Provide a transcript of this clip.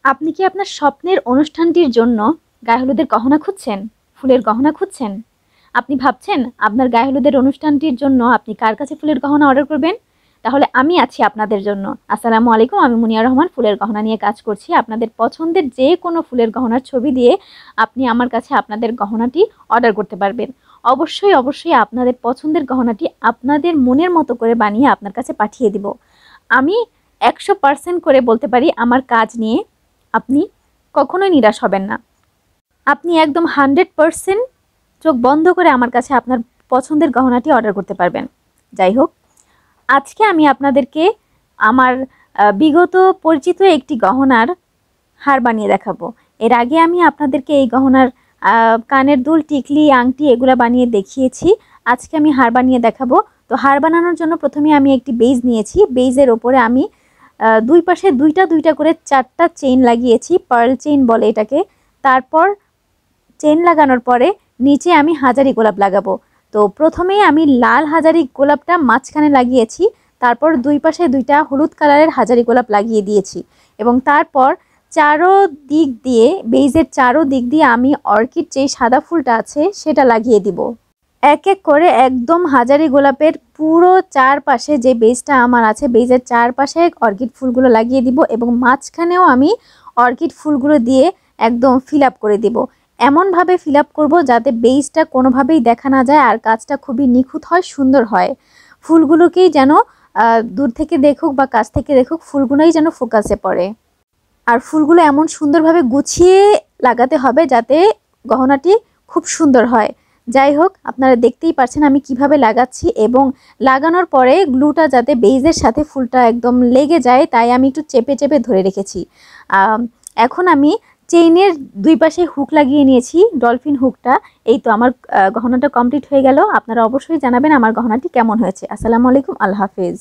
আপনি কি আপনার স্বপ্নের অনুষ্ঠানটির জন্য গায়ে হলুদের গহনা খুঁজছেন? ফুলের গহনা খুঁজছেন? আপনি ভাবছেন আপনার গায়ে হলুদের অনুষ্ঠানটির জন্য আপনি কার কাছে ফুলের গহনা অর্ডার করবেন? তাহলে আমি আছি আপনাদের জন্য। আসসালামু আলাইকুম, আমি মুনিয়া রহমান ফুলের গহনা নিয়ে কাজ করছি। আপনাদের পছন্দের যে কোনো ফুলের গহনার ছবি দিয়ে আপনি আমার কাছে আপনাদের গহনাটি অর্ডার করতে পারবেন। অবশ্যই আপনাদের পছন্দের গহনাটি আপনাদের মনের মতো করে বানিয়ে আপনার কাছে পাঠিয়ে দিব। আমি 100% করে বলতে পারি আমার কাজ নিয়ে আপনি কখনোই নিরাশ হবেন না। আপনি একদম 100% চোখ বন্ধ করে আমার কাছে আপনার পছন্দের গহনাটি অর্ডার করতে পারবেন। যাই হোক, আজকে আমি আপনাদেরকে আমার বিগত পরিচিত একটি গহনার হার বানিয়ে দেখাবো। এর আগে আমি আপনাদেরকে এই গহনার কানের দুল, টিকলি, আংটি এগুলো বানিয়ে দেখিয়েছি। আজকে আমি হার বানিয়ে দেখাবো। তো হার বানানোর জন্য প্রথমে আমি একটি বেজ নিয়েছি। বেজের ওপরে আমি দুই পাশে দুইটা করে 4টা চেইন লাগিয়েছি, পার্ল চেইন বলে এটাকে। তারপর চেইন লাগানোর পরে নিচে আমি হাজারি গোলাপ লাগাবো। তো প্রথমেই আমি লাল হাজারি গোলাপটা মাঝখানে লাগিয়েছি, তারপর দুই পাশে 2টা হলুদ কালারের হাজারি গোলাপ লাগিয়ে দিয়েছি এবং তারপর চারোদিক দিয়ে বেজের চারোদিক দিয়ে আমি অর্কিড যে সাদা ফুলটা আছে সেটা লাগিয়ে দিব। এক এক করে একদম হাজারি গোলাপের পুরো চারপাশে যে বেজটা আমার আছে, বেজের চারপাশে অর্কিড ফুলগুলো লাগিয়ে দিব এবং মাঝখানেও আমি অর্কিড ফুলগুলো দিয়ে একদম ফিল আপ করে দিব। এমনভাবে ফিল আপ করবো যাতে বেজটা কোনোভাবেই দেখা না যায় আর কাজটা খুবই নিখুঁত হয়, সুন্দর হয়। ফুলগুলোকেই যেন দূর থেকে দেখুক বা কাছ থেকে দেখুক, ফুলগুলোই যেন ফোকাসে পড়ে। আর ফুলগুলো এমন সুন্দরভাবে গুছিয়ে লাগাতে হবে যাতে গহনাটি খুব সুন্দর হয়। যাই হোক, আপনারা দেখতেই পাচ্ছেন আমি কিভাবে লাগাচ্ছি এবং লাগানোর পরে গ্লুটা যাতে বেজের সাথে ফুলটা একদম লেগে যায় তাই আমি একটু চেপে চেপে ধরে রেখেছি। এখন আমি চেইনের দুই পাশে হুক লাগিয়ে নিয়েছি, ডলফিন হুকটা। এই তো আমার গহনাটা কমপ্লিট হয়ে গেল। আপনারা অবশ্যই জানাবেন আমার গহনাটি কেমন হয়েছে। আসসালামু আলাইকুম, আল্লাহ হাফেজ।